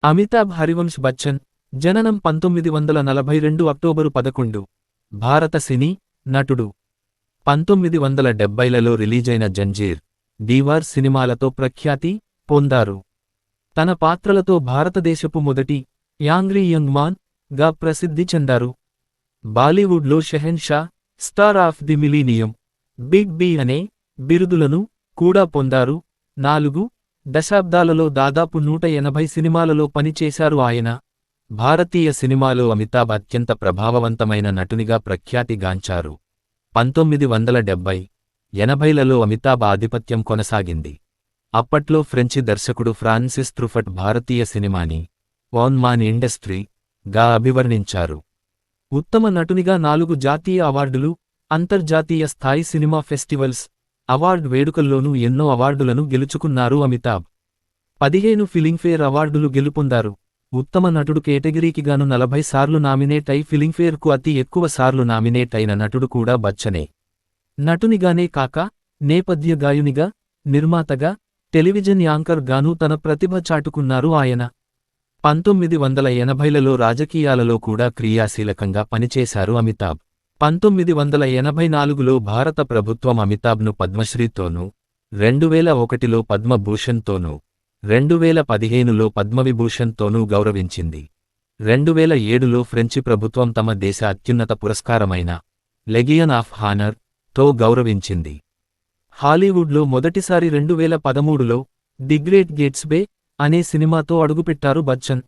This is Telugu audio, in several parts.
అమితాబ్ హరివంశ్ బచ్చన్, జననం 1942 అక్టోబరు 11. భారత సినీ నటుడు. 1970లలో రిలీజైన జంజీర్, దీవార్ సినిమాలతో ప్రఖ్యాతి పొందారు. తన పాత్రలతో భారతదేశపు మొదటి యాంగ్రీ యంగ్ మాన్ గా ప్రసిద్ధి చెందారు. బాలీవుడ్లో Shahenshah, star of the millennium, big B అనే బిరుదులను కూడా పొందారు. 4 దశాబ్దాలలో దాదాపు 180 సినిమాలలో పనిచేశారు ఆయన. భారతీయ సినిమాలో అమితాబ్ అత్యంత ప్రభావవంతమైన నటునిగా ప్రఖ్యాతి గాంచారు. 1970, 80లలో అమితాబ్ ఆధిపత్యం కొనసాగింది. అప్పట్లో ఫ్రెంచి దర్శకుడు ఫ్రాన్సిస్ ట్రుఫట్ భారతీయ సినిమాని వన్ మాన్ ఇండస్ట్రీ గా అభివర్ణించారు. ఉత్తమ నటునిగా 4 జాతీయ అవార్డులు, అంతర్జాతీయ స్థాయి సినిమా ఫెస్టివల్స్, అవార్డ్ వేడుకల్లోనూ ఎన్నో అవార్డులను గెలుచుకున్నారు అమితాబ్. 15 ఫిలింఫేర్ అవార్డులు గెలుపొందారు. ఉత్తమ నటుడు కేటగిరీకిగాను 40 సార్లు నామినేట్ అయి ఫిలింఫేర్కు అతి ఎక్కువ సార్లు నామినేట్ అయిన నటుడు కూడా బచ్చనే. నటునిగానే కాక నేపథ్య గాయునిగా, నిర్మాతగా, టెలివిజన్ యాంకర్ గానూ తన ప్రతిభ చాటుకున్నారు ఆయన. 1980లలో రాజకీయాలలో కూడా క్రియాశీలకంగా పనిచేశారు అమితాబ్. 1984లో భారత ప్రభుత్వం అమితాబ్ను పద్మశ్రీతోనూ, 2001లో పద్మభూషణ్తోనూ, 2015లో పద్మవిభూషణ్తోనూ గౌరవించింది. 2007లో ఫ్రెంచి ప్రభుత్వం తమ దేశ అత్యున్నత పురస్కారమైన లెగియన్ ఆఫ్ హానర్ తో గౌరవించింది. హాలీవుడ్లో మొదటిసారి 2013లో ది గ్రేట్ గేట్స్బే అనే సినిమాతో అడుగుపెట్టారు బచ్చన్.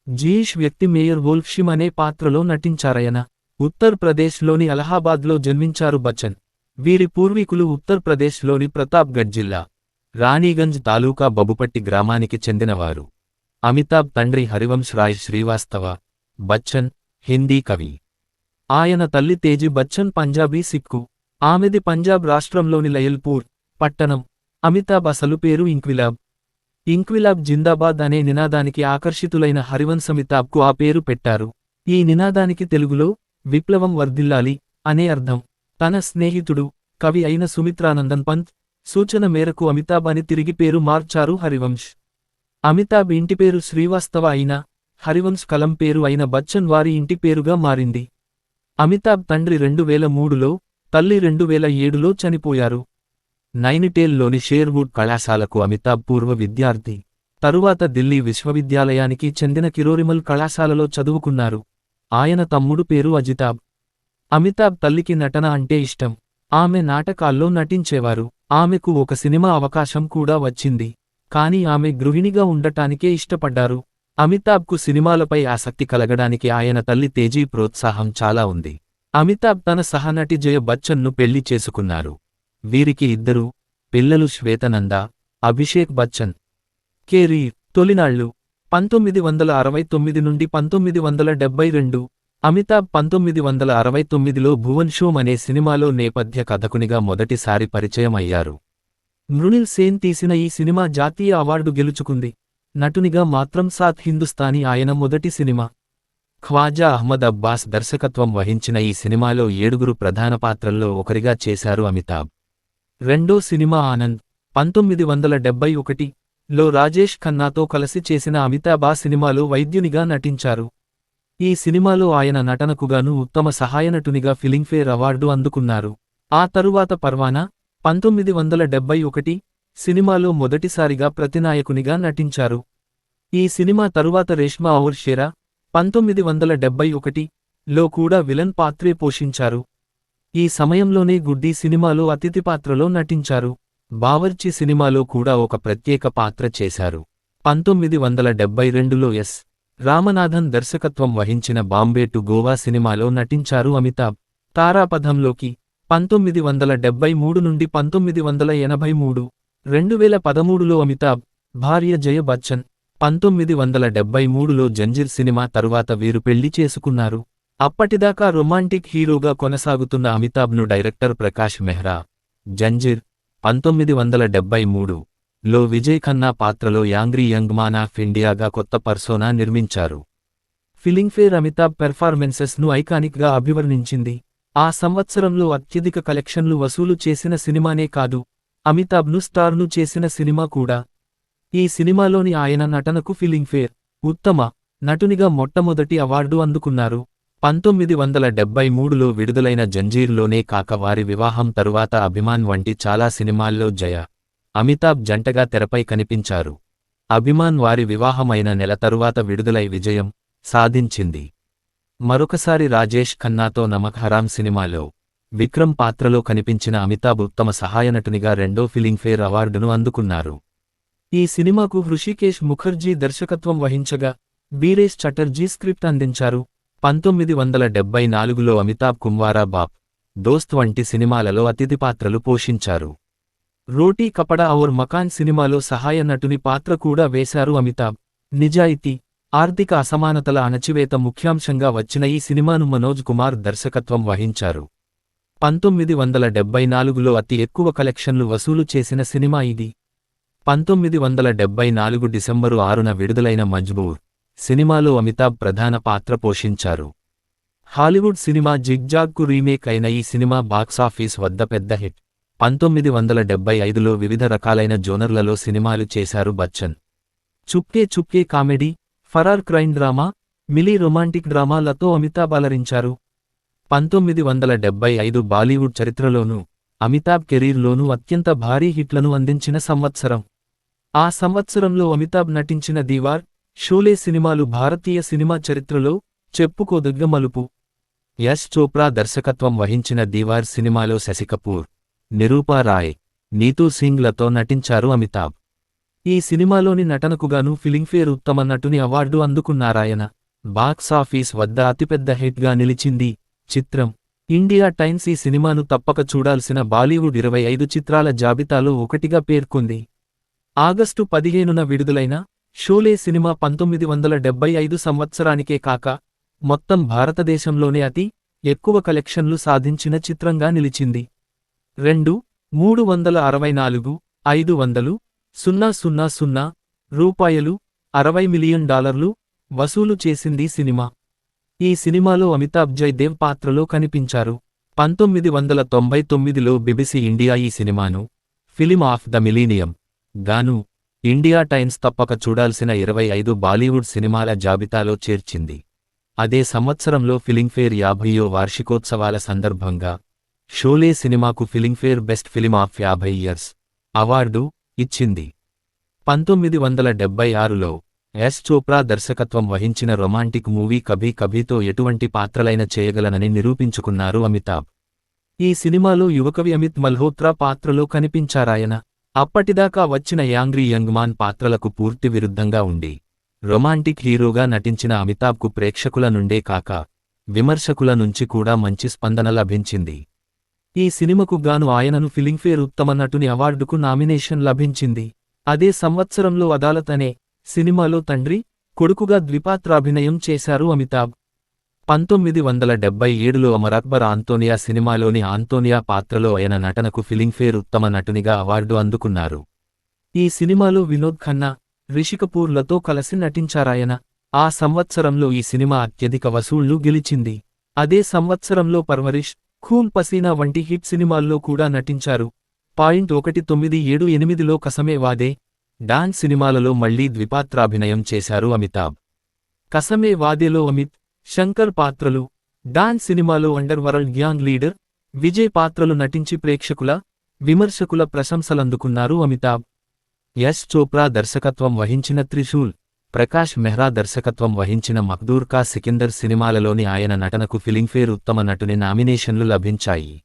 జీయిష్ వ్యక్తి మేయర్ వోల్ఫ్షిమ్ అనే పాత్రలో నటించారాయన. ఉత్తర్ ప్రదేశ్లోని అలహాబాద్లో జన్మించారు బచ్చన్. వీరి పూర్వీకులు ఉత్తర్ ప్రదేశ్లోని ప్రతాప్గఢ్ జిల్లా, రాణీగంజ్ తాలూకా బబుపట్టి గ్రామానికి చెందినవారు. అమితాబ్ తండ్రి హరివంశ్ రాయ్ శ్రీవాస్తవ బచ్చన్ హిందీ కవి. ఆయన తల్లి తేజి బచ్చన్ పంజాబీ సిక్కు. ఆమెది పంజాబ్ రాష్ట్రంలోని లయల్పూర్ పట్టణం. అమితాబ్ అసలు పేరు ఇంక్విలాబ్. ఇంక్విలాబ్ జిందాబాద్ అనే నినాదానికి ఆకర్షితులైన హరివంశ్ అమితాబ్కు ఆ పేరు పెట్టారు. ఈ నినాదానికి తెలుగులో విప్లవం వర్ధిల్లాలి అనే అర్థం. తన స్నేహితుడు, కవి అయిన సుమిత్రానందన్ పంత్ సూచన మేరకు అమితాబ్ అని తిరిగి పేరు మార్చారు హరివంశ్. అమితాబ్ ఇంటిపేరు శ్రీవాస్తవ అయినా, హరివంశ్ కలం పేరు అయిన బచ్చన్ వారి ఇంటి పేరుగా మారింది. అమితాబ్ తండ్రి 2003లో, తల్లి 2007లో చనిపోయారు. నైనిటేల్లోని షేర్వుడ్ కళాశాలకు అమితాబ్ పూర్వ విద్యార్థి. తరువాత ఢిల్లీ విశ్వవిద్యాలయానికి చెందిన కిరోరిమల్ కళాశాలలో చదువుకున్నారు. ఆయన తమ్ముడు పేరు అజితాబ్. అమితాబ్ తల్లికి నటన అంటే ఇష్టం. ఆమె నాటకాల్లో నటించేవారు. ఆమెకు ఒక సినిమా అవకాశం కూడా వచ్చింది. కాని ఆమె గృహిణిగా ఉండటానికే ఇష్టపడ్డారు. అమితాబ్కు సినిమాలపై ఆసక్తి కలగడానికి ఆయన తల్లి తేజీ ప్రోత్సాహం చాలా ఉంది. అమితాబ్ తన సహనటి జయ బచ్చన్ను పెళ్లి చేసుకున్నారు. వీరికి 2 పిల్లలు శ్వేతనంద, అభిషేక్ బచ్చన్. కెరీర్ తొలినాళ్లు 1969 నుండి 1972. అమితాబ్ 1969లో భువన్ షోమ్ అనే సినిమాలో నేపథ్య కథకునిగా మొదటిసారి పరిచయం అయ్యారు. మృణిల్ సేన్ తీసిన ఈ సినిమా జాతీయ అవార్డు గెలుచుకుంది. నటునిగా మాత్రం సాత్ హిందుస్తానీ ఆయన మొదటి సినిమా. ఖ్వాజా అహ్మద్ అబ్బాస్ దర్శకత్వం వహించిన ఈ సినిమాలో 7 ప్రధాన పాత్రల్లో ఒకరిగా చేశారు అమితాబ్. రెండో సినిమా ఆనంద్ 1971లో రాజేష్ ఖన్నాతో కలిసి చేసిన అమితాబ్ ఆ సినిమాలో వైద్యునిగా నటించారు. ఈ సినిమాలో ఆయన నటనకుగాను ఉత్తమ సహాయనటునిగా ఫిలింఫేర్ అవార్డు అందుకున్నారు. ఆ తరువాత పర్వానా 1971 సినిమాలో మొదటిసారిగా ప్రతినాయకునిగా నటించారు. ఈ సినిమా తరువాత రేష్మా ఔర్ షేరా 1971లో కూడా విలన్ పాత్రే పోషించారు. ఈ సమయంలోనే గుడ్డీ సినిమాలో అతిథి పాత్రలో నటించారు. బావర్చి సినిమాలో కూడా ఒక ప్రత్యేక పాత్ర చేశారు. 1972లో ఎస్. రామనాథన్ దర్శకత్వం వహించిన బాంబే టు గోవా సినిమాలో నటించారు అమితాబ్. తారాపథంలోకి 1973 నుండి 1983. 2013లో అమితాబ్ భార్య జయ బచ్చన్. 1973లో జంజీర్ సినిమా తరువాత వీరు పెళ్లి చేసుకున్నారు. అప్పటిదాకా రొమాంటిక్ హీరోగా కొనసాగుతున్న అమితాబ్ను డైరెక్టర్ ప్రకాష్ మెహ్రా జంజీర్ 1973లో విజయ్ ఖన్నా పాత్రలో యాంగ్రీ యంగ్ మాన్ ఆఫ్ ఇండియాగా కొత్త పర్సోనా నిర్మించారు. ఫిలింఫేర్ అమితాబ్ పెర్ఫార్మెన్సెస్ను ఐకానిక్గా అభివర్ణించింది. ఆ సంవత్సరంలో అత్యధిక కలెక్షన్లు వసూలు చేసిన సినిమానే కాదు, అమితాబ్ను స్టార్ను చేసిన సినిమా కూడా. ఈ సినిమాలోని ఆయన నటనకు ఫిలింఫేర్ ఉత్తమ నటునిగా మొట్టమొదటి అవార్డు అందుకున్నారు. 1973లో విడుదలైన జంజీర్లోనే కాక వారి వివాహం తరువాత అభిమాన్ వంటి చాలా సినిమాల్లో జయ, అమితాబ్ జంటగా తెరపై కనిపించారు. అభిమాన్ వారి వివాహమైన నెల తరువాత విడుదలై విజయం సాధించింది. మరొకసారి రాజేష్ ఖన్నాతో నమక్ హరామ్ సినిమాలో విక్రమ్ పాత్రలో కనిపించిన అమితాబ్ ఉత్తమ సహాయనటునిగా రెండో ఫిలింఫేర్ అవార్డును అందుకున్నారు. ఈ సినిమాకు హృషికేశ్ ముఖర్జీ దర్శకత్వం వహించగా బీరేష్ చటర్జీ స్క్రిప్ట్ అందించారు. 1974లో అమితాబ్ కుమ్వారా బాప్, దోస్త్ వంటి సినిమాలలో అతిథి పాత్రలు పోషించారు. రోటీ కపడా ఔర్ మకాన్ సినిమాలో సహాయ నటుని పాత్ర కూడా వేశారు అమితాబ్. నిజాయితీ, ఆర్థిక అసమానతల అణచివేత ముఖ్యాంశంగా వచ్చిన ఈ సినిమాను మనోజ్ కుమార్ దర్శకత్వం వహించారు. 1974లో అతి ఎక్కువ కలెక్షన్లు వసూలు చేసిన సినిమా ఇది. 1974 డిసెంబరు 6న విడుదలైన మజ్బూర్ సినిమాలో అమితాబ్ ప్రధాన పాత్ర పోషించారు. హాలీవుడ్ సినిమా జిగ్జాగ్కు రీమేక్ అయిన ఈ సినిమా బాక్సాఫీస్ వద్ద పెద్ద హిట్. 1975లో వివిధ రకాలైన జోనర్లలో సినిమాలు చేశారు Bachchan. Chupke Chupke comedy, Faraar crime drama, Mili romantic డ్రామాలతో అమితాబ్ అలరించారు. 1975 బాలీవుడ్ చరిత్రలోనూ అమితాబ్ కెరీర్లోనూ అత్యంత భారీ హిట్లను అందించిన సంవత్సరం. ఆ సంవత్సరంలో అమితాబ్ నటించిన దీవార్, షోలే సినిమాలు భారతీయ సినిమా చరిత్రలో చెప్పుకోదగ్గ మలుపు. యశ్ చోప్రా దర్శకత్వం వహించిన దీవార్ సినిమాలో శశికపూర్, నిరూపా రాయ్, నీతూ సింగ్లతో నటించారు అమితాబ్. ఈ సినిమాలోని నటనకుగాను ఫిలింఫేర్ ఉత్తమ నటుని అవార్డు అందుకున్నారాయన. బాక్సాఫీస్ వద్ద అతిపెద్ద హిట్గా నిలిచింది చిత్రం. ఇండియా టైమ్స్ ఈ సినిమాను తప్పక చూడాల్సిన బాలీవుడ్ 25 చిత్రాల జాబితాలో ఒకటిగా పేర్కొంది. ఆగస్టు 15న విడుదలైన షోలే సినిమా 1975 సంవత్సరానికే కాక మొత్తం భారతదేశంలోనే అతి ఎక్కువ కలెక్షన్లు సాధించిన చిత్రంగా నిలిచింది. 2,364,500,000 రూపాయలు $60 మిలియన్ వసూలు చేసింది సినిమా. ఈ సినిమాలో అమితాబ్ జయదేవ్ పాత్రలో కనిపించారు. 1999లో బీబీసీ ఇండియా ఈ సినిమాను ఫిలిం ఆఫ్ ద మిలీనియం గాను ఇండియా టైమ్స్ తప్పక చూడాల్సిన 25 బాలీవుడ్ సినిమాల జాబితాలో చేర్చింది. అదే సంవత్సరంలో ఫిలింఫేర్ 50వ వార్షికోత్సవాల సందర్భంగా షోలే సినిమాకు Filmfare best film of 50 years award ఇచ్చింది. 1976లో యశ్ చోప్రా దర్శకత్వం వహించిన రొమాంటిక్ మూవీ కభీ కభీతో ఎటువంటి పాత్రలైన చేయగలనని నిరూపించుకున్నారు అమితాబ్. ఈ సినిమాలో యువకవి అమిత్ మల్హోత్రా పాత్రలో కనిపించారాయన. అప్పటిదాకా వచ్చిన యాంగ్రీ యంగ్మాన్ పాత్రలకు పూర్తి విరుద్ధంగా ఉండి రొమాంటిక్ హీరోగా నటించిన అమితాబ్కు ప్రేక్షకుల నుండే కాక విమర్శకుల నుంచి కూడా మంచి స్పందన లభించింది. ఈ సినిమాకు గాను ఆయనను ఫిలింఫేర్ ఉత్తమ నటుని అవార్డుకు నామినేషన్ లభించింది. అదే సంవత్సరంలో అదాలత్ అనే సినిమాలో తండ్రి, కొడుకుగా ద్విపాత్రాభినయం చేశారు అమితాబ్. 1977లో అమర్ అక్బర్ ఆంతోనియా సినిమాలోని ఆంతోనియా పాత్రలో ఆయన నటనకు ఫిలింఫేర్ ఉత్తమ నటునిగా అవార్డు అందుకున్నారు. ఈ సినిమాలో వినోద్ ఖన్నా, రిషి కపూర్లతో కలిసి నటించారాయన. ఆ సంవత్సరంలో ఈ సినిమా అత్యధిక వసూళ్లు గెలిచింది. అదే సంవత్సరంలో పర్వరిష్, ఖూన్ పసీనా వంటి హిట్ సినిమాల్లో కూడా నటించారు. 1978లో కసమే వాదే, డాన్స్ సినిమాలలో మళ్లీ ద్విపాత్రాభినయం చేశారు అమితాబ్. కసమే వాదేలో అమిత్, శంకర్ పాత్రలు, డాన్స్ సినిమాలో under world gang leader Vijay పాత్రలు నటించి ప్రేక్షకుల, విమర్శకుల ప్రశంసలందుకున్నారు అమితాబ్. యశ్ చోప్రా దర్శకత్వం వహించిన త్రిశూల్, ప్రకాష్ మెహ్రా దర్శకత్వం వహించిన మక్దూర్ కా సికిందర్ సినిమాలలోని ఆయన నటనకు ఫిలింఫేర్ ఉత్తమ నటుని నామినేషన్లు లభించాయి.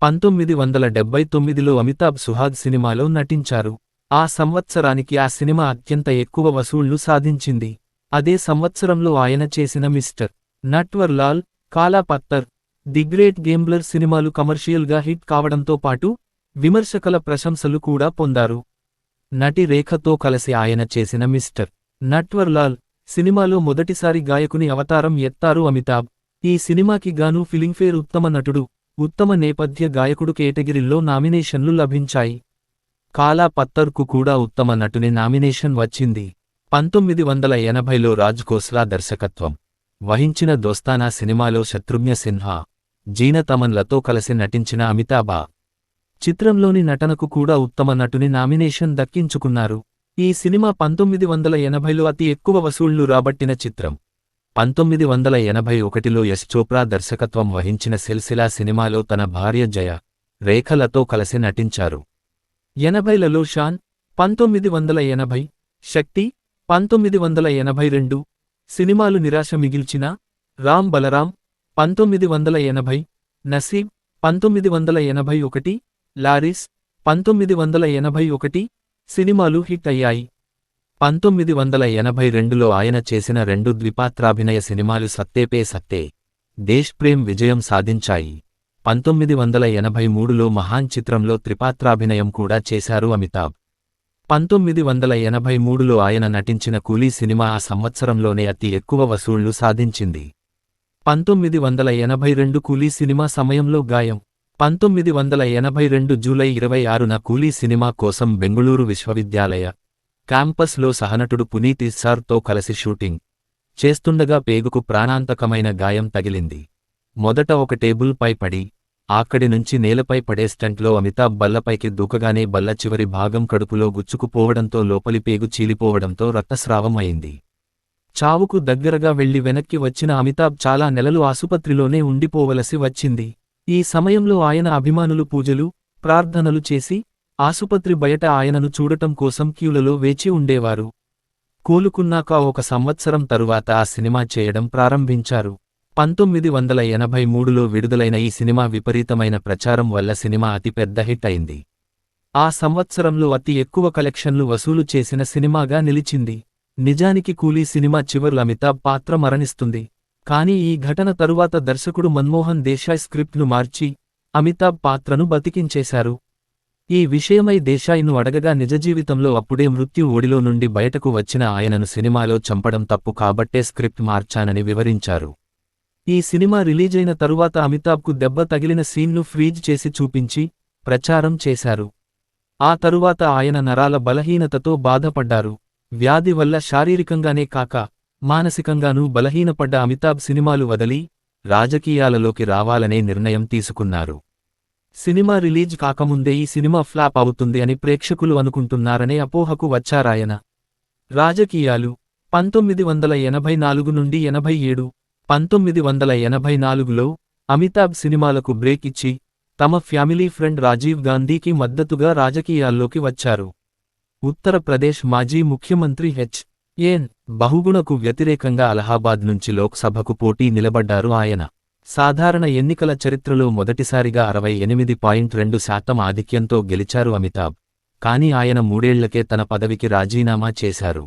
1979లో అమితాబ్ సుహాగ్ సినిమాలో నటించారు. ఆ సంవత్సరానికి ఆ సినిమా అత్యంత ఎక్కువ వసూళ్లు సాధించింది. అదే సంవత్సరంలో ఆయన చేసిన మిస్టర్ నట్వర్లాల్, కాలా పత్తర్, ది గ్రేట్ గేమ్బ్లర్ సినిమాలు కమర్షియల్గా హిట్ కావడంతో పాటు విమర్శకుల ప్రశంసలు కూడా పొందారు. నటి రేఖతో కలిసి ఆయన చేసిన మిస్టర్ నట్వర్లాల్ సినిమాలో మొదటిసారి గాయకుని అవతారం ఎత్తారు అమితాబ్. ఈ సినిమాకి గాను ఫిలింఫేర్ ఉత్తమ నటుడు, ఉత్తమ నేపథ్య గాయకుడు కేటగిరీల్లో నామినేషన్లు లభించాయి. కాలా పత్తర్కు కూడా ఉత్తమ నటుని నామినేషన్ వచ్చింది. 1980లో రాజ్ ఖోస్లా దర్శకత్వం వహించిన దోస్తానా సినిమాలో శత్రుఘ్న సిన్హా, జీనత్ అమన్లతో కలిసి నటించిన అమితాబ్ చిత్రంలోని నటనకు కూడా ఉత్తమ నటుని నామినేషన్ దక్కించుకున్నారు. ఈ సినిమా 1980లో అతి ఎక్కువ వసూళ్లు రాబట్టిన చిత్రం. 1981లో యశ్ చోప్రా దర్శకత్వం వహించిన సిల్సిలా సినిమాలో తన భార్య జయ, రేఖలతో కలిసి నటించారు. 80లలో షాన్ 1980, శక్తి 1982 సినిమాలు నిరాశ మిగిల్చినా, రామ్ బలరాం 1980, నసీబ్ 1981, లారిస్ 1981 సినిమాలు హిట్ అయ్యాయి. 1982లో ఆయన చేసిన 2 ద్విపాత్రాభినయ సినిమాలు సత్తే పే సత్తే, దేశ్ ప్రేమ్ విజయం సాధించాయి. 1983లో మహాన్ చిత్రంలో త్రిపాత్రాభినయం కూడా చేశారు అమితాబ్. 1983లో ఆయన నటించిన కూలీ సినిమా ఆ సంవత్సరంలోనే అతి ఎక్కువ వసూళ్లు సాధించింది. 1982 కూలీ సినిమా సమయంలో గాయం. 1982 జూలై 26న కూలీ సినిమా కోసం బెంగుళూరు విశ్వవిద్యాలయ క్యాంపస్లో సహనటుడు పునీత్ ఇస్సార్తో కలిసి షూటింగ్ చేస్తుండగా పేగుకు ప్రాణాంతకమైన గాయం తగిలింది. మొదట ఒక టేబుల్ పై పడి, అక్కడి నుంచి నేలపై పడే స్టంట్లో అమితాబ్ బల్లపైకి దూకగానే బల్ల చివరి భాగం కడుపులో గుచ్చుకుపోవడంతో లోపలి పేగు చీలిపోవడంతో రక్తస్రావం అయింది. చావుకు దగ్గరగా వెళ్లి వెనక్కి వచ్చిన అమితాబ్ చాలా నెలలు ఆసుపత్రిలోనే ఉండిపోవలసి వచ్చింది. ఈ సమయంలో ఆయన అభిమానులు పూజలు, ప్రార్థనలు చేసి, ఆసుపత్రి బయట ఆయనను చూడటం కోసం క్యూలలో వేచి ఉండేవారు. కోలుకున్నాక 1 సంవత్సరం తరువాత ఆ సినిమా చేయడం ప్రారంభించారు. 1983లో విడుదలైన ఈ సినిమా విపరీతమైన ప్రచారం వల్ల సినిమా అతిపెద్ద హిట్ అయింది. ఆ సంవత్సరంలో అతి ఎక్కువ కలెక్షన్లు వసూలు చేసిన సినిమాగా నిలిచింది. నిజానికి కూలీ సినిమా చివర్లో అమితాబ్ పాత్ర మరణిస్తుంది. కానీ ఈ ఘటన తరువాత దర్శకుడు మన్మోహన్ దేశాయ్ స్క్రిప్ట్ను మార్చి, అమితాబ్ పాత్రను బతికించేశారు. ఈ విషయమై దేశాయ్ను అడగగా నిజజీవితంలో అప్పుడే మృత్యు ఓడిలో నుండి బయటకు వచ్చిన ఆయనను సినిమాలో చంపడం తప్పు కాబట్టే స్క్రిప్ట్ మార్చానని వివరించారు. ఈ సినిమా రిలీజైన తరువాత అమితాబ్కు దెబ్బ తగిలిన సీన్ను ఫ్రీజ్ చేసి చూపించి, ప్రచారం చేశారు. ఆ తరువాత ఆయన నరాల బలహీనతతో బాధపడ్డారు. వ్యాధి వల్ల శారీరకంగానే కాక, మానసికంగానూ బలహీనపడ్డ అమితాబ్ సినిమాలు వదిలి, రాజకీయాలలోకి రావాలనే నిర్ణయం తీసుకున్నారు. సినిమా రిలీజ్ కాకముందే ఈ సినిమా ఫ్లాప్ అవుతుంది అని ప్రేక్షకులు అనుకుంటున్నారనే అపోహకు వచ్చారాయన. రాజకీయాలు 1984 నుండి 87. 1984లో అమితాబ్ సినిమాలకు బ్రేక్ ఇచ్చి, తమ ఫ్యామిలీ ఫ్రెండ్ రాజీవ్ గాంధీకి మద్దతుగా రాజకీయాల్లోకి వచ్చారు. ఉత్తరప్రదేశ్ మాజీ ముఖ్యమంత్రి హెచ్.ఎన్. బహుగుణకు వ్యతిరేకంగా అలహాబాద్ నుంచి లోక్సభకు పోటీ నిలబడ్డారు ఆయన. సాధారణ ఎన్నికల చరిత్రలో మొదటిసారిగా 68.2% ఆధిక్యంతో గెలిచారు అమితాబ్. కానీ ఆయన 3 ఏళ్లకే తన పదవికి రాజీనామా చేశారు.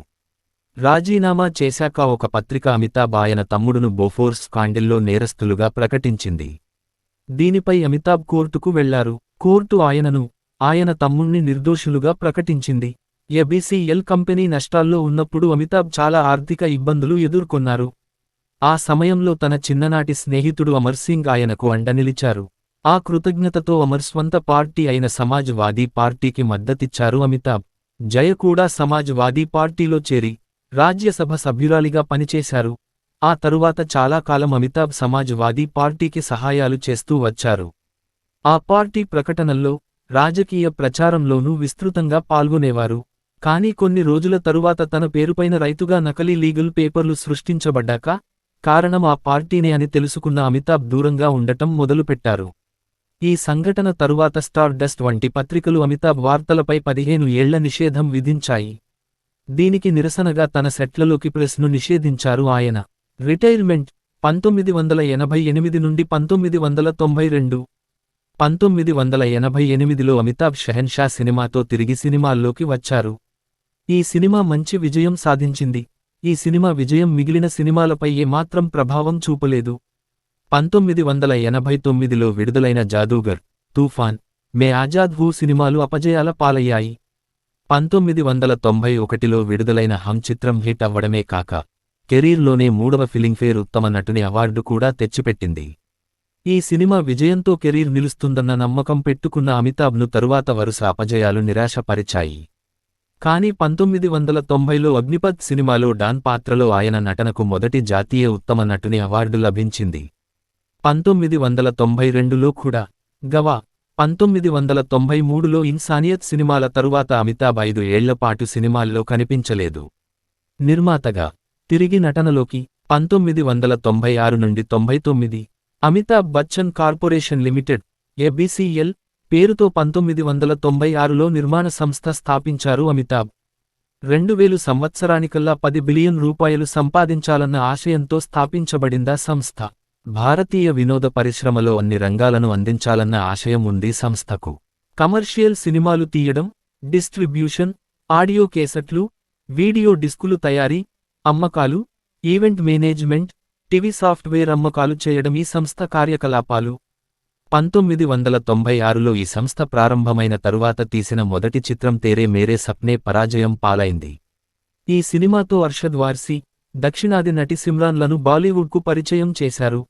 రాజీనామా చేశాక ఒక పత్రిక అమితాబ్ ఆయన తమ్ముడును బోఫోర్స్ స్కాండిల్లో నేరస్తులుగా ప్రకటించింది. దీనిపై అమితాబ్ కోర్టుకు వెళ్లారు. కోర్టు ఆయనను, ఆయన తమ్ముణ్ణి నిర్దోషులుగా ప్రకటించింది. ఏబీసీఎల్ కంపెనీ నష్టాల్లో ఉన్నప్పుడు అమితాబ్ చాలా ఆర్థిక ఇబ్బందులు ఎదుర్కొన్నారు. ఆ సమయంలో తన చిన్ననాటి స్నేహితుడు అమర్ సింగ్ ఆయనకు అండ నిలిచారు. ఆ కృతజ్ఞతతో అమర్ స్వంత పార్టీ అయిన సమాజ్ వాదీ పార్టీకి మద్దతిచ్చారు అమితాబ్. జయ కూడా సమాజ్ వాదీ పార్టీలో చేరి, రాజ్యసభ సభ్యురాలిగా పనిచేశారు. ఆ తరువాత చాలా కాలం అమితాబ్ సమాజ్ వాదీ పార్టీకి సహాయాలు చేస్తూ వచ్చారు. ఆ పార్టీ ప్రకటనల్లో, రాజకీయ ప్రచారంలోనూ విస్తృతంగా పాల్గొనేవారు. కానీ కొన్ని రోజుల తరువాత తన పేరుపైన రైతుగా నకలీ లీగల్ పేపర్లు సృష్టించబడ్డాక, కారణం ఆ పార్టీనే అని తెలుసుకున్న అమితాబ్ దూరంగా ఉండటం మొదలుపెట్టారు. ఈ సంఘటన తరువాత స్టార్ డస్ట్ వంటి పత్రికలు అమితాబ్ వార్తలపై 15 ఏళ్ల నిషేధం విధించాయి. దీనికి నిరసనగా తన సెట్లలోకి ప్రెస్ను నిషేధించారు ఆయన. రిటైర్మెంట్ 1988 నుండి 1992. 1988లో అమితాబ్ షెహన్షా సినిమాతో తిరిగి సినిమాల్లోకి వచ్చారు. ఈ సినిమా మంచి విజయం సాధించింది. ఈ సినిమా విజయం మిగిలిన సినిమాలపై ఏమాత్రం ప్రభావం చూపలేదు. 1989లో విడుదలైన జాదూగర్, తూఫాన్, మే ఆజాద్ హూ సినిమాలు అపజయాల పాలయ్యాయి. 1991లో విడుదలైన హమ్ చిత్రం హిట్ అవ్వడమే కాక, కెరీర్లోనే 3వ ఫిలింఫేర్ ఉత్తమ నటుని అవార్డు కూడా తెచ్చిపెట్టింది. ఈ సినిమా విజయంతో కెరీర్ నిలుస్తుందన్న నమ్మకం పెట్టుకున్న అమితాబ్ను తరువాత వరుస అపజయాలు నిరాశపరిచాయి. కానీ 1990లో అగ్నిపథ్ సినిమాలో డాన్ పాత్రలో ఆయన నటనకు మొదటి జాతీయ ఉత్తమ నటుని అవార్డు లభించింది. 1992లో కూడా గవా 1993లో ఇన్సానియత్ సినిమాల తరువాత అమితాబ్ 5 ఏళ్లపాటు సినిమాల్లో కనిపించలేదు. నిర్మాతగా తిరిగి నటనలోకి 1996 నుండి 99 Amitabh Bachchan corporation limited (ABCL) పేరుతో 1996లో నిర్మాణ సంస్థ స్థాపించారు అమితాబ్. 2000 సంవత్సరానికల్లా 10 బిలియన్ రూపాయలు సంపాదించాలన్న ఆశయంతో స్థాపించబడిందా సంస్థ. భారతీయ వినోద పరిశ్రమలో అన్ని రంగాలను అందించాలన్న ఆశయం ఉంది సంస్థకు. కమర్షియల్ సినిమాలు తీయడం, డిస్ట్రిబ్యూషన్, ఆడియో కేసెట్లు, వీడియో డిస్కులు తయారీ, అమ్మకాలు, ఈవెంట్ మేనేజ్మెంట్, టీవీ సాఫ్ట్వేర్ అమ్మకాలు చేయడం ఈ సంస్థ కార్యకలాపాలు. 1996లో ఈ సంస్థ ప్రారంభమైన తరువాత తీసిన మొదటి చిత్రం తేరే మేరే సప్నే పరాజయం పాలైంది. ఈ సినిమాతో అర్షద్ వార్సీ, దక్షిణాది నటి సిమ్రాన్లను బాలీవుడ్కు పరిచయం చేశారు.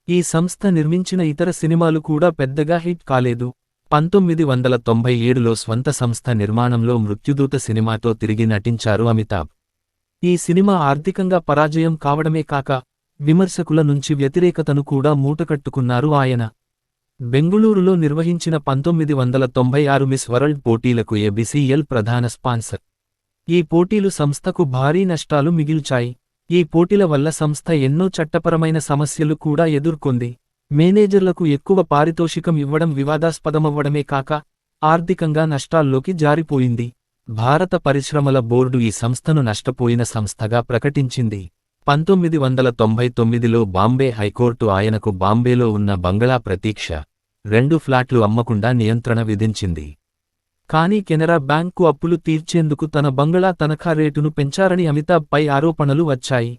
ఈ సంస్థ నిర్మించిన ఇతర సినిమాలు కూడా పెద్దగా హిట్ కాలేదు. 1997లో స్వంత సంస్థ నిర్మాణంలో మృత్యుదూత సినిమాతో తిరిగి నటించారు అమితాబ్. ఈ సినిమా ఆర్థికంగా పరాజయం కావడమే కాక విమర్శకుల నుంచి వ్యతిరేకతను కూడా మూటకట్టుకున్నారు ఆయన. బెంగుళూరులో నిర్వహించిన 1996 మిస్ వరల్డ్ పోటీలకు ABCL ప్రధాన స్పాన్సర్. ఈ పోటీలు సంస్థకు భారీ నష్టాలు మిగిల్చాయి. ఈ పోటీల వల్ల సంస్థ ఎన్నో చట్టపరమైన సమస్యలు కూడా ఎదుర్కొంది. మేనేజర్లకు ఎక్కువ పారితోషికం ఇవ్వడం వివాదాస్పదమవ్వడమే కాక ఆర్థికంగా నష్టాల్లోకి జారిపోయింది. భారత పరిశ్రమల బోర్డు ఈ సంస్థను నష్టపోయిన సంస్థగా ప్రకటించింది. 1999లో బాంబే హైకోర్టు ఆయనకు బాంబేలో ఉన్న బంగళా ప్రతీక్ష 2 ఫ్లాట్లు అమ్మకుండా నియంత్రణ విధించింది. కానీ కెనరా బ్యాంకు అప్పులు తీర్చేందుకు తన బంగళా తనఖా రేటును పెంచారని అమితాబ్పై ఆరోపణలు వచ్చాయి.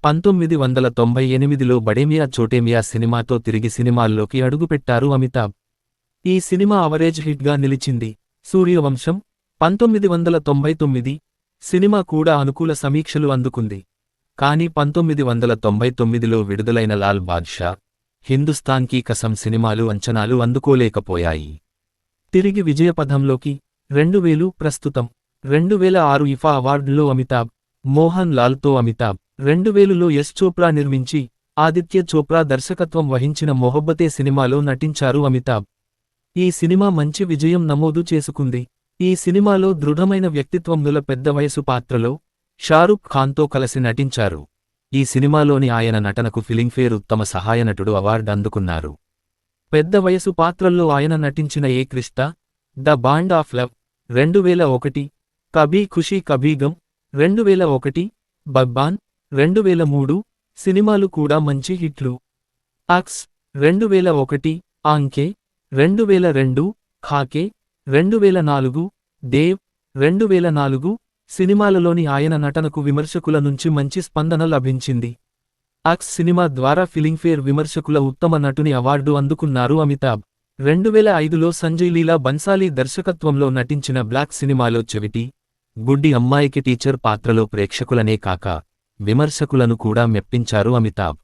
1998లో బడేమియా చోటేమియా సినిమాతో తిరిగి సినిమాల్లోకి అడుగుపెట్టారు అమితాబ్. ఈ సినిమా అవరేజ్ హిట్గా నిలిచింది. సూర్యవంశం 1999 సినిమా కూడా అనుకూల సమీక్షలు అందుకుంది. కానీ 1999లో విడుదలైన లాల్ బాద్షా, హిందుస్తాన్ కీ కసం సినిమాలు అంచనాలు అందుకోలేకపోయాయి. తిరిగి విజయపథంలోకి 2000 ప్రస్తుతం 2006 ఇఫా అవార్డులో అమితాబ్, మోహన్ లాల్తో అమితాబ్, 2000లో యశ్ చోప్రా నిర్మించి ఆదిత్య చోప్రా దర్శకత్వం వహించిన మొహబ్బతే సినిమాలో నటించారు అమితాబ్. ఈ సినిమా మంచి విజయం నమోదు చేసుకుంది. ఈ సినిమాలో దృఢమైన వ్యక్తిత్వం గల పెద్ద వయసు పాత్రలో షారుఖ్ ఖాన్తో కలిసి నటించారు. ఈ సినిమాలోని ఆయన నటనకు ఫిలింఫేర్ ఉత్తమ సహాయనటుడు అవార్డు అందుకున్నారు. పెద్ద వయసు పాత్రల్లో ఆయన నటించిన Ek Rishtaa, the bond of love 2001, Kabhi Khushi Kabhi Gham 2001, Baghban 2003 సినిమాలు కూడా మంచి హిట్లు. అక్స్ 2001, ఆంకే 2002, ఖాకే 2004, దేవ్ 2004 సినిమాలలోని ఆయన నటనకు విమర్శకుల నుంచి మంచి స్పందన లభించింది. అక్స్ సినిమా ద్వారా ఫిలింఫేర్ విమర్శకుల ఉత్తమ నటుని అవార్డు అందుకున్నారు అమితాబ్. 2005లో సంజయ్ లీలా బన్సాలీ దర్శకత్వంలో నటించిన బ్లాక్ సినిమాలో చెవిటి, గుడ్డి అమ్మాయికి టీచర్ పాత్రలో ప్రేక్షకులనే కాక విమర్శకులను కూడా మెప్పించారు అమితాబ్.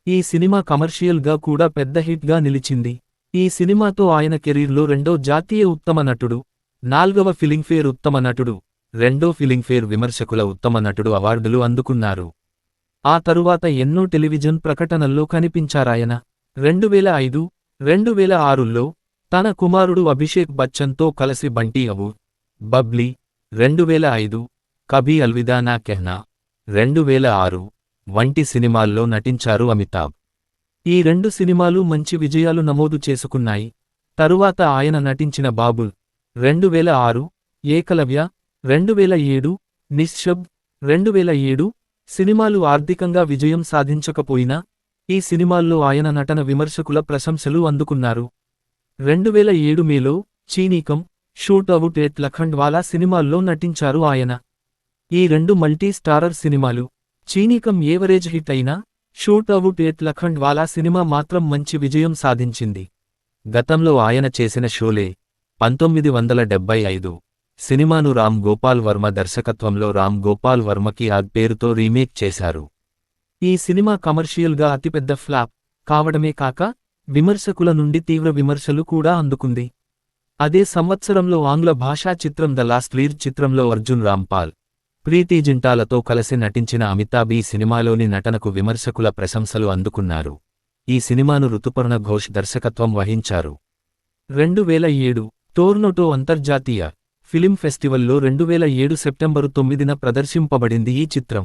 ఈ సినిమా కమర్షియల్గా కూడా పెద్ద హిట్గా నిలిచింది. ఈ సినిమాతో ఆయన కెరీర్లో 2వ జాతీయ ఉత్తమ నటుడు, 4వ ఫిలింఫేర్ ఉత్తమ నటుడు, 2వ ఫిలింఫేర్ విమర్శకుల ఉత్తమ నటుడు అవార్డులు అందుకున్నారు. ఆ తరువాత ఎన్నో టెలివిజన్ ప్రకటనల్లో కనిపించారాయన. 2005, 2006లో తన కుమారుడు అభిషేక్ బచ్చన్తో కలిసి బంటీ అవు, బబ్లీ 2005, కభీ అల్విదా నా కెహ్నా 2006 వంటి సినిమాల్లో నటించారు అమితాబ్. ఈ 2 సినిమాలు మంచి విజయాలు నమోదు చేసుకున్నాయి. తరువాత ఆయన నటించిన బాబుల్ 2006, ఏకలవ్య 2007, నిశ్శబ్ద్ 2007 సినిమాలు ఆర్థికంగా విజయం సాధించకపోయినా ఈ సినిమాల్లో ఆయన నటన విమర్శకుల ప్రశంసలు అందుకున్నారు. 2007 మేలో చీనీకం, షూట్ అవుట్ ఎట్ లఖండ్వాలా సినిమాల్లో నటించారు ఆయన. ఈ 2 మల్టీ స్టారర్ సినిమాలు. చీనీకం ఏవరేజ్ హిట్ అయినా షూట్ అవుట్ ఎట్ లఖండ్వాలా సినిమా మాత్రం మంచి విజయం సాధించింది. గతంలో ఆయన చేసిన షోలే 1975 సినిమాను రామ్ గోపాల్ వర్మ దర్శకత్వంలో రామ్ గోపాల్ వర్మకి ఆగ్ పేరుతో రీమేక్ చేశారు. ఈ సినిమా కమర్షియల్గా అతిపెద్ద ఫ్లాప్ కావడమే కాక విమర్శకుల నుండి తీవ్ర విమర్శలు కూడా అందుకుంది. అదే సంవత్సరంలో ఆంగ్ల భాషా చిత్రం ద లాస్ట్ లీర్ చిత్రంలో అర్జున్ రాంపాల్, ప్రీతి జింటాలతో కలిసి నటించిన అమితాబ్ ఈ సినిమాలోని నటనకు విమర్శకుల ప్రశంసలు అందుకున్నారు. ఈ సినిమాను రుతుపర్ణ ఘోష్ దర్శకత్వం వహించారు. 2007 టోర్నటో అంతర్జాతీయ ఫిలిం ఫెస్టివల్లో 2007 సెప్టెంబరు 9న ప్రదర్శింపబడింది ఈ చిత్రం.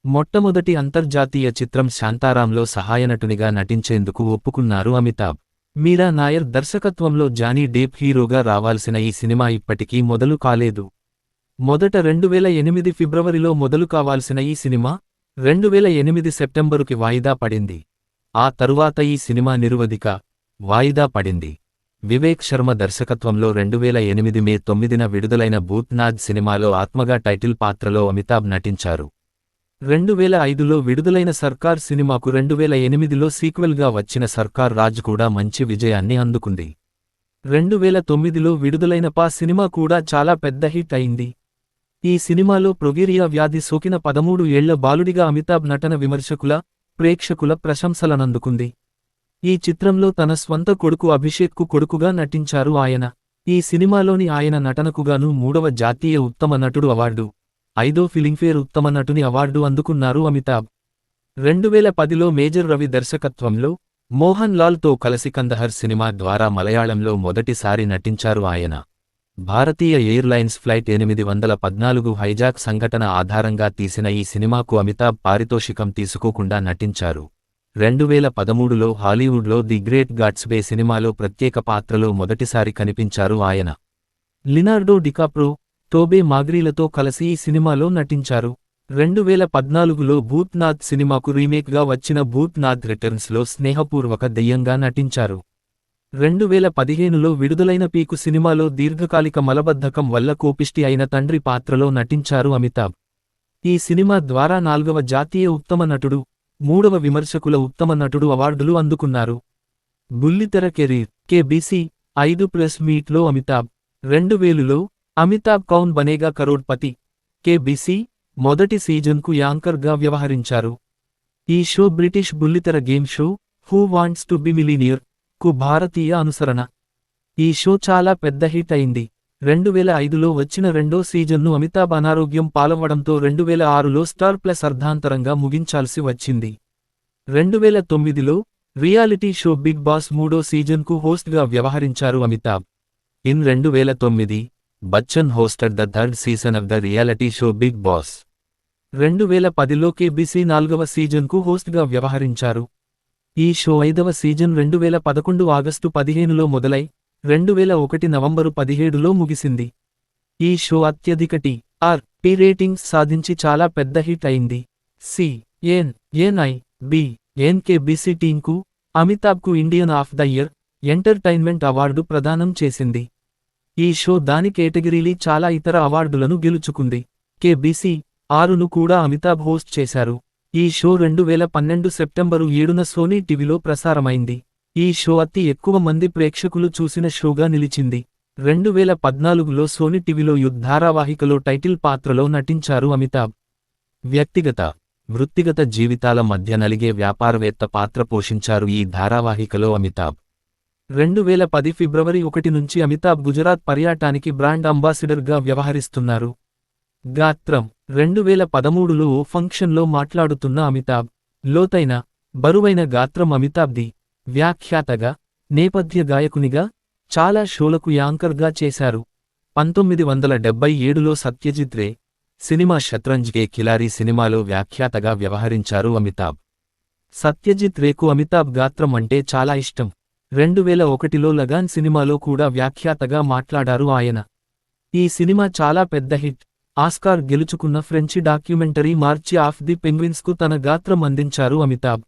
మొట్టమొదటి అంతర్జాతీయ చిత్రం శాంతారాంలో సహాయనటునిగా నటించేందుకు ఒప్పుకున్నారు అమితాబ్. మీరా నాయర్ దర్శకత్వంలో జానీ డేప్ హీరోగా రావాల్సిన ఈ సినిమా ఇప్పటికీ మొదలు కాలేదు. మొదట 2008 ఫిబ్రవరిలో మొదలు కావాల్సిన ఈ సినిమా 2008 సెప్టెంబరుకి వాయిదా పడింది. ఆ తరువాత ఈ సినిమా నిరువధిక వాయిదా పడింది. వివేక్ శర్మ దర్శకత్వంలో 2008 మే 9న విడుదలైన భూత్నాథ్ సినిమాలో ఆత్మగా టైటిల్ పాత్రలో అమితాబ్ నటించారు. 2005లో విడుదలైన సర్కార్ సినిమాకు 2008లో సీక్వెల్గా వచ్చిన సర్కార్ రాజ్ కూడా మంచి విజయాన్ని అందుకుంది. 2009లో విడుదలైన పా సినిమా కూడా చాలా పెద్ద హిట్ అయింది. ఈ సినిమాలో ప్రొగేరియా వ్యాధి సోకిన 13 ఏళ్ల బాలుడిగా అమితాబ్ నటన విమర్శకుల, ప్రేక్షకుల ప్రశంసలనందుకుంది. ఈ చిత్రంలో తన స్వంత కొడుకు అభిషేక్కు కొడుకుగా నటించారు ఆయన. ఈ సినిమాలోని ఆయన నటనకుగాను 3వ జాతీయ ఉత్తమ నటుడు అవార్డు, 5వ ఫిలింఫేర్ ఉత్తమ నటుని అవార్డు అందుకున్నారు అమితాబ్. 2010లో మేజర్ రవి దర్శకత్వంలో మోహన్ లాల్తో కలిసి కందహర్ సినిమా ద్వారా మలయాళంలో మొదటిసారి నటించారు ఆయన. భారతీయ ఎయిర్లైన్స్ ఫ్లైట్ 814 హైజాక్ సంఘటన ఆధారంగా తీసిన ఈ సినిమాకు అమితాబ్ పారితోషికం తీసుకోకుండా నటించారు. 2013లో హాలీవుడ్లో ది గ్రేట్ గాట్స్బే సినిమాలో ప్రత్యేక పాత్రలో మొదటిసారి కనిపించారు ఆయన. లినార్డో డికాప్రో, టోబే మాగ్రీలతో కలిసి ఈ సినిమాలో నటించారు. 2014లో భూత్నాథ్ సినిమాకు రీమేక్గా వచ్చిన భూత్నాథ్ రిటర్న్స్లో స్నేహపూర్వక దెయ్యంగా నటించారు. 2015లో విడుదలైన పీకు సినిమాలో దీర్ఘకాలిక మలబద్ధకం వల్ల కోపిష్టి అయిన తండ్రి పాత్రలో నటించారు అమితాబ్. ఈ సినిమా ద్వారా 4వ జాతీయ ఉత్తమ నటుడు, 3వ విమర్శకుల ఉత్తమ నటుడు అవార్డులు అందుకున్నారు. బుల్లితెర కెరీర్ కేబీసీ 5 మీట్లో అమితాబ్. 2000లో అమితాబ్ కౌన్ బనేగా కరోడ్పతి కేబీసీ మొదటి సీజన్కు యాంకర్గా వ్యవహరించారు. ఈ షో బ్రిటిష్ బుల్లితెర game show who wants to be millionaire కు భారతీయ అనుసరణ. ఈ షో చాలా పెద్ద హిట్ అయింది. 2005లో వచ్చిన రెండో సీజన్ను అమితాబ్ అనారోగ్యం పాలవ్వడంతో 2006లో స్టార్ ప్లస్ అర్ధాంతరంగా ముగించాల్సి వచ్చింది. 2009లో రియాలిటీ షో బిగ్ బాస్ 3వ సీజన్కు హోస్ట్గా వ్యవహరించారు Amitabh. In 2009, Bachchan hosted the third season of the reality show Bigg Boss. 2010లో కేబీసీ 4వ సీజన్కు హోస్ట్గా వ్యవహరించారు. ఈ షో 5వ సీజన్ 2011 ఆగస్టు 15లో మొదలై 2001 నవంబరు 17లో ముగిసింది. ఈ షో అత్యధిక టీ.ఆర్.పీ రేటింగ్స్ సాధించి చాలా పెద్ద హిట్ అయింది. CNN కేబీసీ టీంకు అమితాబ్కు Indian of the year entertainment award ప్రదానం చేసింది. ఈ షో దాని కేటగిరీలి చాలా ఇతర అవార్డులను గెలుచుకుంది. కేబీసీ 6ను కూడా అమితాబ్ హోస్ట్ చేశారు. ఈ షో 2012 సెప్టెంబరు 7న సోనీ టీవీలో ప్రసారమైంది. ఈ షో అతి ఎక్కువ మంది ప్రేక్షకులు చూసిన షోగా నిలిచింది. 2014లో సోనీ టీవీలో యుద్ధ్ ధారావాహికలో టైటిల్ పాత్రలో నటించారు అమితాబ్. వ్యక్తిగత, వృత్తిగత జీవితాల మధ్య నలిగే వ్యాపారవేత్త పాత్ర పోషించారు ఈ ధారావాహికలో అమితాబ్. 2010 ఫిబ్రవరి 1 నుంచి అమితాబ్ గుజరాత్ పర్యాటానికి బ్రాండ్ అంబాసిడర్గా వ్యవహరిస్తున్నారు. గాత్రం 2013లో ఓ ఫంక్షన్లో మాట్లాడుతున్న అమితాబ్. లోతైన, బరువైన గాత్రం అమితాబ్ది. వ్యాఖ్యాతగా, నేపథ్య గాయకునిగా చాలా షోలకు యాంకర్గా చేశారు. 1977లో సత్యజిత్ రే సినిమా షత్రంజ్ కే ఖిలారీ సినిమాలో వ్యాఖ్యాతగా వ్యవహరించారు అమితాబ్. సత్యజిత్ రేకు అమితాబ్ గాత్రం అంటే చాలా ఇష్టం. 2001లో లగాన్ సినిమాలో కూడా వ్యాఖ్యాతగా మాట్లాడారు ఆయన. ఈ సినిమా చాలా పెద్ద హిట్. ఆస్కార్ గెలుచుకున్న ఫ్రెంచి డాక్యుమెంటరీ మార్చి ఆఫ్ ది పెంగ్విన్స్కు తన గాత్రం అందించారు అమితాబ్.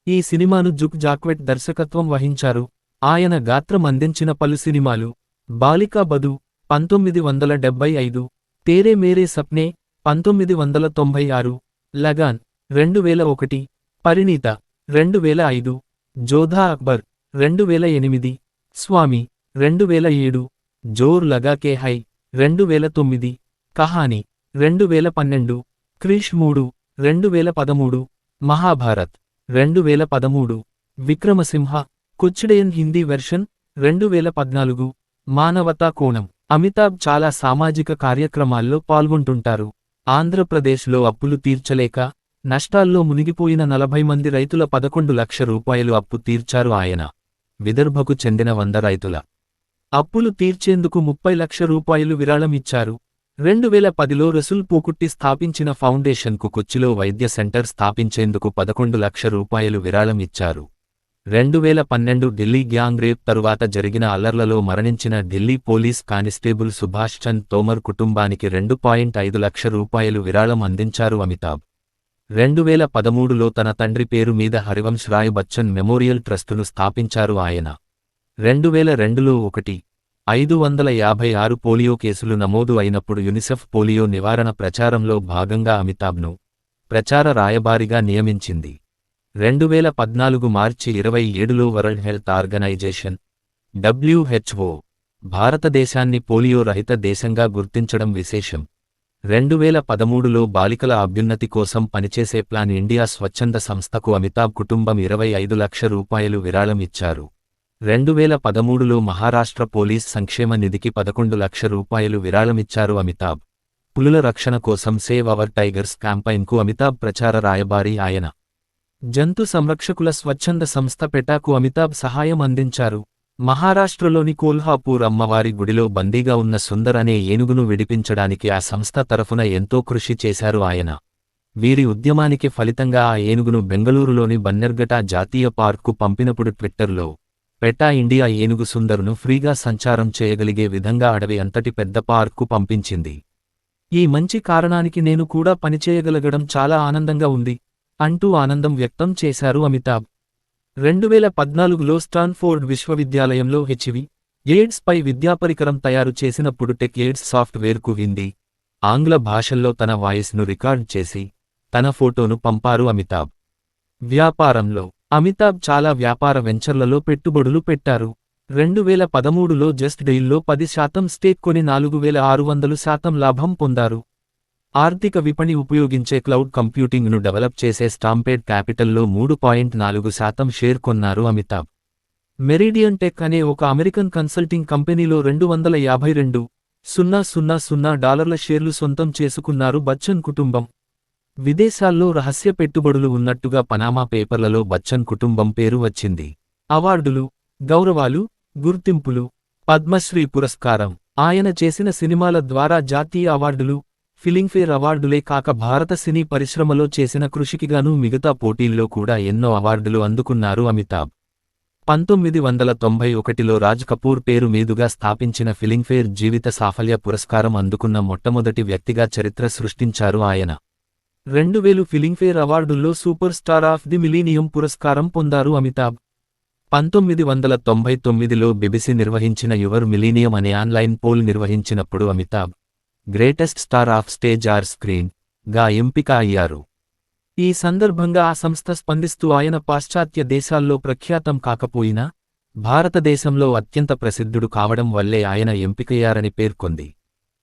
ఈ సినిమాను జుక్ జాక్వెట్ దర్శకత్వం వహించారు. ఆయన గాత్రం అందించిన పలు సినిమాలు: బాలికా బధు 1975, తేరే మేరే సప్నే 1996, లగాన్ 2001, పరిణీత 2005, జోధా అక్బర్ 2008, స్వామి 2007, జోర్ లగా కే హై 2009, కహాని 2012, క్రిష్ 3 2013, మహాభారత్ 2013, విక్రమసింహ కుచ్చుడయన్ హిందీ వెర్షన్ 2014, మానవతా కోణం. అమితాబ్ చాలా సామాజిక కార్యక్రమాల్లో పాల్గొంటుంటారు. ఆంధ్రప్రదేశ్లో అప్పులు తీర్చలేక నష్టాల్లో మునిగిపోయిన 40 మంది రైతుల 11 లక్షల రూపాయలు అప్పు తీర్చారు ఆయన. విదర్భకు చెందిన 100 రైతుల అప్పులు తీర్చేందుకు 30 లక్ష రూపాయలు విరాళం ఇచ్చారు. 2010లో రసూల్ పూకుట్టి స్థాపించిన ఫౌండేషన్కు కొచ్చిలో వైద్య సెంటర్ స్థాపించేందుకు 11 లక్ష రూపాయలు విరాళం ఇచ్చారు. 2012 ఢిల్లీ గ్యాంగ్ రేప్ తరువాత జరిగిన అల్లర్లలో మరణించిన ఢిల్లీ పోలీస్ కానిస్టేబుల్ సుభాష్ చంద్ తోమర్ కుటుంబానికి 2.5 లక్ష రూపాయలు విరాళం అందించారు అమితాబ్. 2013లో తన తండ్రి పేరు మీద హరివంశ్ రాయ్ బచ్చన్ మెమోరియల్ ట్రస్టును స్థాపించారు ఆయన. 2002లో 556 పోలియో కేసులు నమోదు అయినప్పుడు యునిసెఫ్ పోలియో నివారణ ప్రచారంలో భాగంగా అమితాబ్ను ప్రచార రాయబారిగా నియమించింది. 2014 మార్చి 27లో వరల్డ్ హెల్త్ ఆర్గనైజేషన్ WHO భారతదేశాన్ని పోలియో రహిత దేశంగా గుర్తించడం విశేషం. 2013లో బాలికల అభ్యున్నతి కోసం పనిచేసే ప్లాన్ ఇండియా స్వచ్ఛంద సంస్థకు అమితాబ్ కుటుంబం 25 లక్ష రూపాయలు విరాళం ఇచ్చారు. 2013లో మహారాష్ట్ర పోలీస్ సంక్షేమ నిధికి 11 లక్ష రూపాయలు విరాళమిచ్చారు అమితాబ్. పులుల రక్షణ కోసం సేవ్ అవర్ టైగర్స్ క్యాంపైన్కు అమితాబ్ ప్రచార రాయబారి ఆయన. జంతు సంరక్షకుల స్వచ్ఛంద సంస్థ పెటాకు అమితాబ్ సహాయం అందించారు. మహారాష్ట్రలోని కోల్హాపూర్ అమ్మవారి గుడిలో బందీగా ఉన్న సుందర్ అనే ఏనుగును విడిపించడానికి ఆ సంస్థ తరఫున ఎంతో కృషి చేశారు ఆయన. వీరి ఉద్యమానికి ఫలితంగా ఆ ఏనుగును బెంగళూరులోని బన్నెర్ఘట్ట జాతీయ పార్క్కు పంపినప్పుడు ట్విట్టర్లో పెటా ఇండియా ఏనుగు సుందర్ను ఫ్రీగా సంచారం చేయగలిగే విధంగా అడవి అంతటి పెద్ద పార్క్కు పంపించింది. ఈ మంచి కారణానికి నేను కూడా పనిచేయగలగడం చాలా ఆనందంగా ఉంది అంటూ ఆనందం వ్యక్తం చేశారు అమితాబ్. 2014లో స్టాన్ఫోర్డ్ విశ్వవిద్యాలయంలో HIV/AIDS పై విద్యాపరికరం తయారు చేసినప్పుడు టెక్ ఎయిడ్స్ సాఫ్ట్వేర్కు హిందీ, ఆంగ్ల భాషల్లో తన వాయిస్ను రికార్డ్ చేసి తన ఫోటోను పంపారు అమితాబ్. వ్యాపారంలో అమితాబ్ చాలా వ్యాపార వెంచర్లలో పెట్టుబడులు పెట్టారు. 2013లో జస్ట్ డైల్లో 10% స్టేక్ కొని 4600% లాభం పొందారు. ఆర్థిక విపణి ఉపయోగించే క్లౌడ్ కంప్యూటింగ్ను డెవలప్ చేసే స్టాంపేడ్ క్యాపిటల్లో 3.4% షేర్ కొన్నారు అమితాబ్. మెరిడియన్ టెక్ అనే ఒక అమెరికన్ కన్సల్టింగ్ కంపెనీలో $252,000 షేర్లు సొంతం చేసుకున్నారు బచ్చన్ కుటుంబం. విదేశాల్లో రహస్య పెట్టుబడులు ఉన్నట్టుగా పనామా పేపర్లలో బచ్చన్ కుటుంబం పేరు వచ్చింది. అవార్డులు, గౌరవాలు, గుర్తింపులు, పద్మశ్రీ పురస్కారం, ఆయన చేసిన సినిమాల ద్వారా జాతీయ అవార్డులు, ఫిలింఫేర్ అవార్డులే కాక భారత సినీ పరిశ్రమలో చేసిన కృషికిగాను మిగతా పోటీల్లో కూడా ఎన్నో అవార్డులు అందుకున్నారు అమితాబ్. 1991లో రాజ్ కపూర్ పేరు మీదుగా స్థాపించిన ఫిలింఫేర్ జీవిత సాఫల్య పురస్కారం అందుకున్న మొట్టమొదటి వ్యక్తిగా చరిత్ర సృష్టించారు ఆయన. 2000 ఫిలింఫేర్ అవార్డుల్లో super star of the millennium పురస్కారం పొందారు అమితాబ్. 1999లో బిబిసి నిర్వహించిన యువర్ మిలీనియం అనే ఆన్లైన్ పోల్ నిర్వహించినప్పుడు Amitabh greatest star of stage or screen గా ఎంపిక అయ్యారు. ఈ సందర్భంగా ఆ సంస్థ స్పందిస్తూ ఆయన పాశ్చాత్య దేశాల్లో ప్రఖ్యాతం కాకపోయినా భారతదేశంలో అత్యంత ప్రసిద్ధుడు కావడం వల్లే ఆయన ఎంపికయ్యారని పేర్కొంది.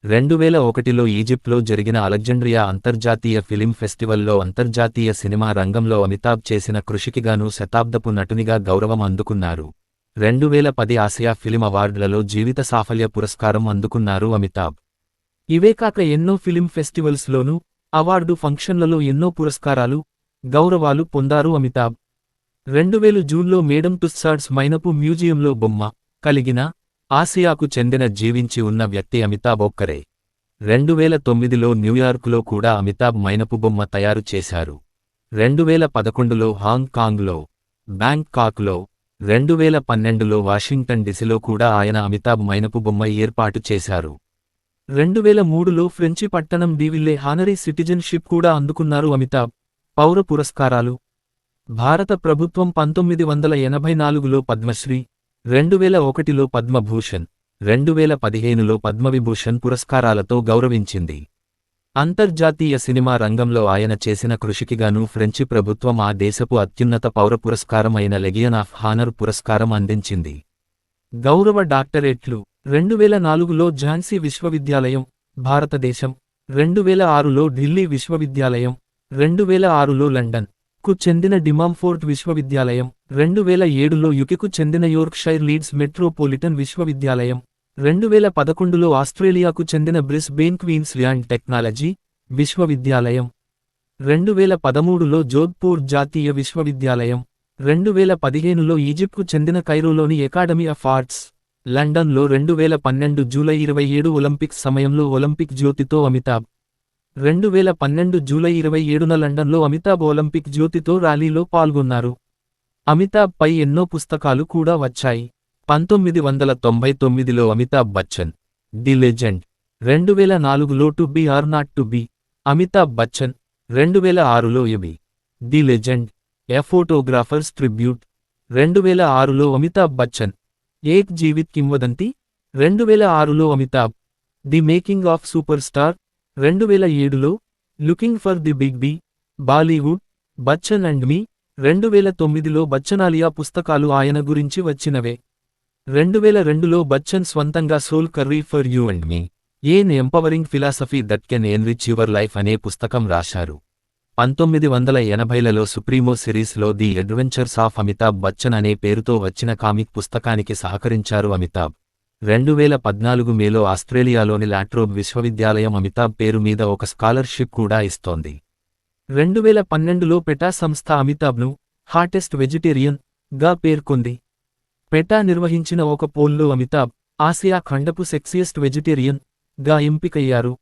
2001లో ఈజిప్ట్లో జరిగిన అలెగ్జాండ్రియా అంతర్జాతీయ ఫిలిం ఫెస్టివల్లో అంతర్జాతీయ సినిమా రంగంలో అమితాబ్ చేసిన కృషికిగాను శతాబ్దపు నటునిగా గౌరవం అందుకున్నారు. 2010 ఆసియా ఫిలిం అవార్డులలో జీవిత సాఫల్య పురస్కారం అందుకున్నారు అమితాబ్. ఇవే కాక ఎన్నో ఫిలిం ఫెస్టివల్స్లోనూ, అవార్డు ఫంక్షన్లలో ఎన్నో పురస్కారాలు, గౌరవాలు పొందారు అమితాబ్. 2000 జూన్లో మేడమ్ టుస్సాడ్స్ మైనపు మ్యూజియంలో బొమ్మ కలిగిన ఆసియాకు చెందిన జీవించి ఉన్న వ్యక్తి అమితాబ్ ఒక్కరే. 2009లో న్యూయార్కులో కూడా అమితాబ్ మైనపు బొమ్మ తయారు చేశారు. 2011లో హాంగ్ కాంగ్లో, బ్యాంకాక్లో, 2012లో వాషింగ్టన్ డిసిలో కూడా ఆయన అమితాబ్ మైనపు బొమ్మ ఏర్పాటు చేశారు. 2003లో ఫ్రెంచి పట్టణం డీవిల్లే హానరీ సిటిజన్షిప్ కూడా అందుకున్నారు అమితాబ్. పౌర పురస్కారాలు: భారత ప్రభుత్వం 1984లో పద్మశ్రీ, 2001లో పద్మభూషణ్, 2015లో పద్మవిభూషణ్ పురస్కారాలతో గౌరవించింది. అంతర్జాతీయ సినిమా రంగంలో ఆయన చేసిన కృషికిగాను ఫ్రెంచి ప్రభుత్వం ఆ దేశపు అత్యున్నత పౌర పురస్కారం అయిన లెగియన్ ఆఫ్ హానర్ పురస్కారం అందించింది. గౌరవ డాక్టరేట్లు: 2004లో ఝాన్సీ విశ్వవిద్యాలయం, భారతదేశం, 2006లో ఢిల్లీ విశ్వవిద్యాలయం, 2006లో లండన్ కు చెందిన డిమాంఫోర్ట్ విశ్వవిద్యాలయం, 2007లో యుకెకు చెందిన యోర్క్షైర్ లీడ్స్ మెట్రోపాలిటన్ విశ్వవిద్యాలయం, 2011లో ఆస్ట్రేలియాకు చెందిన బ్రిస్బేన్ క్వీన్స్ ల్యాండ్ టెక్నాలజీ విశ్వవిద్యాలయం, 2013లో జోధ్పూర్ జాతీయ విశ్వవిద్యాలయం, 2015లో ఈజిప్ట్కు చెందిన కైరోలోని అకాడమీ ఆఫ్ ఆర్ట్స్ లండన్లో 2012 జూలై 27 ఒలింపిక్స్ సమయంలో ఒలింపిక్ జ్యోతితో అమితాబ్. 2012 జూలై 27న లండన్లో అమితాబ్ ఒలింపిక్ జ్యోతితో ర్యాలీలో పాల్గొన్నారు. అమితాబ్ పై ఎన్నో పుస్తకాలు కూడా వచ్చాయి. 1999లో అమితాబ్ బచ్చన్, ది లెజెండ్. 2004లో to be or not to be, Amitabh Bachchan. 2006లో AB, the legend, a photographer's tribute. 2006లో అమితాబ్ బచ్చన్, ఏక్ జీవిత్ కింవదంతి. 2006లో Amitabh, the making of super star. 2007లో looking for the big B, Bollywood, Bachchan and me. 2009లో బచ్చనాలియా పుస్తకాలు ఆయన గురించి వచ్చినవే. 2002లో బచ్చన్ స్వంతంగా soul curry for you and me, an empowering philosophy that can enrich your life అనే పుస్తకం రాశారు. 1980లలో సుప్రీమో సిరీస్లో the adventures of Amitabh Bachchan అనే పేరుతో వచ్చిన కామిక్ పుస్తకానికి సహకరించారు అమితాబ్. 2014 మేలో ఆస్ట్రేలియాలోని లాట్రోబ్ విశ్వవిద్యాలయం అమితాబ్ పేరు మీద ఒక స్కాలర్షిప్ కూడా ఇస్తోంది. 2012లో పెటా సంస్థ అమితాబ్ను హాటెస్ట్ వెజిటేరియన్ గా పేర్కొంది. పెటా నిర్వహించిన ఒక పోల్లో అమితాబ్ ఆసియా ఖండపు సెక్సియస్ట్ వెజిటేరియన్ గా ఎంపికయ్యారు.